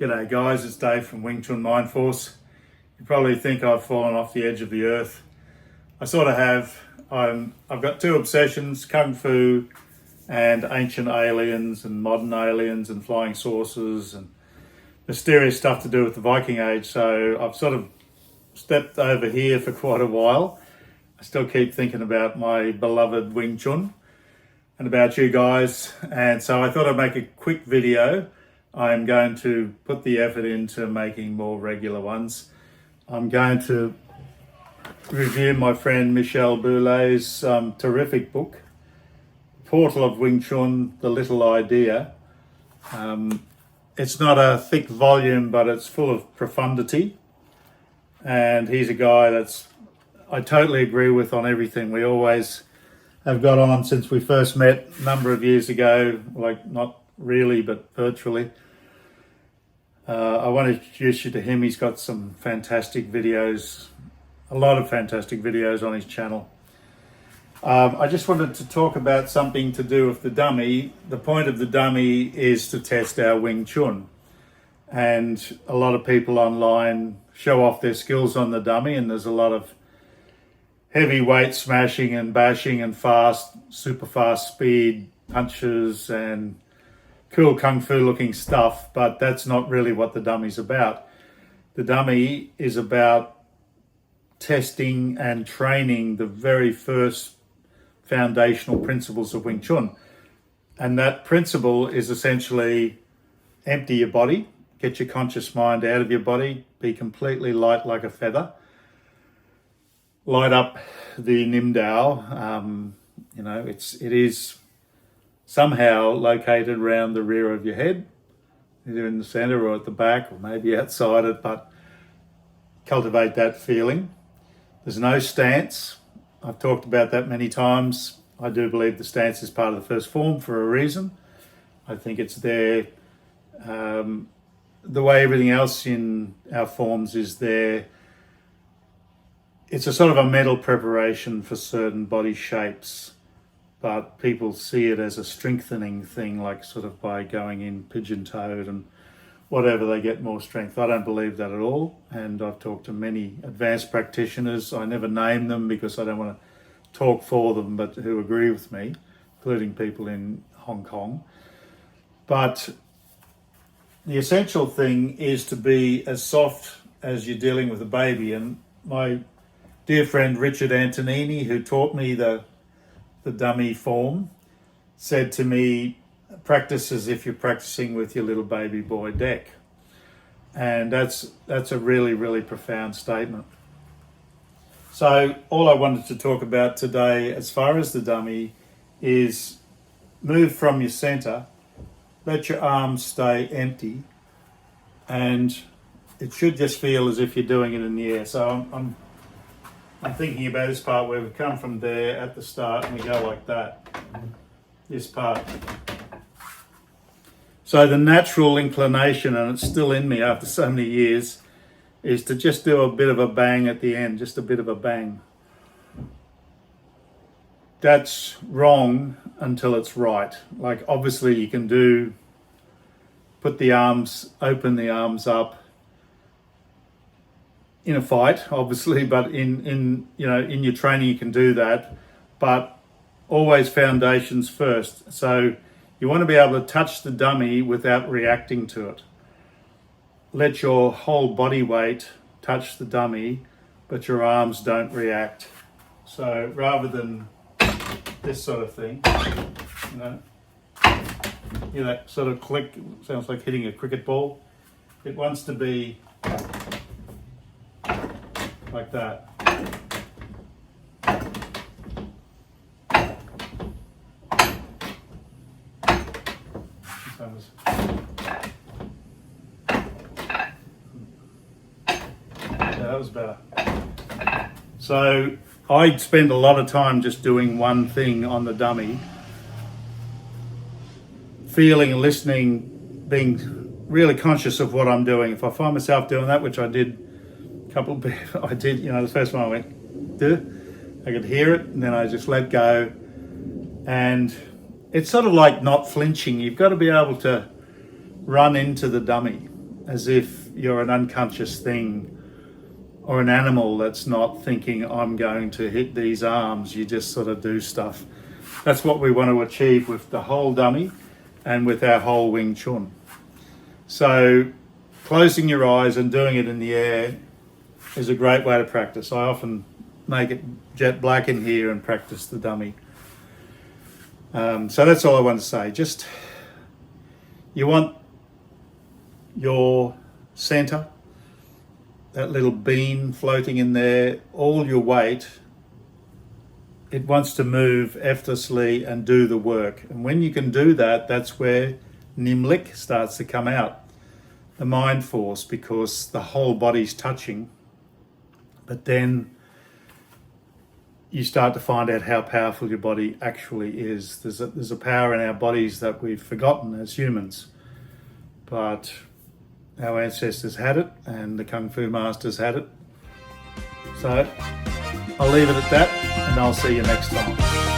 G'day guys, it's Dave from Wing Chun Mind Force. You probably think I've fallen off the edge of the earth. I sort of have. I've got two obsessions, Kung Fu and ancient aliens and modern aliens and flying saucers and mysterious stuff to do with the Viking Age. So I've sort of stepped over here for quite a while. I still keep thinking about my beloved Wing Chun and about you guys. And so I thought I'd make a quick video. I'm going to put the effort into making more regular ones. I'm going to review my friend Michel Boulet's terrific book, Portal of Wing Chun, The Little Idea. It's not a thick volume, but it's full of profundity. And he's a guy I totally agree with on everything. We always have got on since we first met a number of years ago, like not really, but virtually. I want to introduce you to him. He's got some fantastic videos, a lot of fantastic videos on his channel. I just wanted to talk about something to do with the dummy. The point of the dummy is to test our Wing Chun. And a lot of people online show off their skills on the dummy, and there's a lot of heavy weight smashing and bashing and super fast speed punches and cool Kung Fu looking stuff, but that's not really what the dummy's about. The dummy is about testing and training the very first foundational principles of Wing Chun. And that principle is essentially empty your body, get your conscious mind out of your body, be completely light like a feather, light up the Nim Dao. It is somehow located around the rear of your head, either in the center or at the back or maybe outside it, but cultivate that feeling. There's no stance. I've talked about that many times. I do believe the stance is part of the first form for a reason. I think it's there. The way everything else in our forms is there. It's a sort of a mental preparation for certain body shapes, but people see it as a strengthening thing, like sort of by going in pigeon-toed and whatever, they get more strength. I don't believe that at all. And I've talked to many advanced practitioners. I never name them because I don't want to talk for them, but who agree with me, including people in Hong Kong. But the essential thing is to be as soft as you're dealing with a baby. And my dear friend Richard Antonini, who taught me the dummy form, said to me, practice as if you're practicing with your little baby boy deck. And that's a really, really profound statement. So all I wanted to talk about today as far as the dummy is move from your center, let your arms stay empty, and it should just feel as if you're doing it in the air. So I'm thinking about this part where we come from there at the start and we go like that, this part. So the natural inclination, and it's still in me after so many years, is to just do a bit of a bang at the end, just a bit of a bang. That's wrong until it's right. Like obviously you can open the arms up, in a fight, obviously, but in your training you can do that, but always foundations first. So you want to be able to touch the dummy without reacting to it. Let your whole body weight touch the dummy, but your arms don't react. So rather than this sort of thing, that sort of click, sounds like hitting a cricket ball. It wants to be like that. That was better. So I spend a lot of time just doing one thing on the dummy, feeling, listening, being really conscious of what I'm doing. If I find myself doing that, which I did the first one I went, duh, I could hear it, and then I just let go. And it's sort of like not flinching. You've got to be able to run into the dummy. as if you're an unconscious thing or an animal that's not thinking, I'm going to hit these arms. You just sort of do stuff. That's what we want to achieve with the whole dummy and with our whole Wing Chun. So closing your eyes and doing it in the air is a great way to practice. I often make it jet black in here and practice the dummy. So that's all I want to say. Just, you want your center, that little bean floating in there, all your weight, it wants to move effortlessly and do the work. And when you can do that, that's where Nimlik starts to come out, the mind force, because the whole body's touching. But then you start to find out how powerful your body actually is. There's a power in our bodies that we've forgotten as humans. But our ancestors had it, and the Kung Fu masters had it. So I'll leave it at that, and I'll see you next time.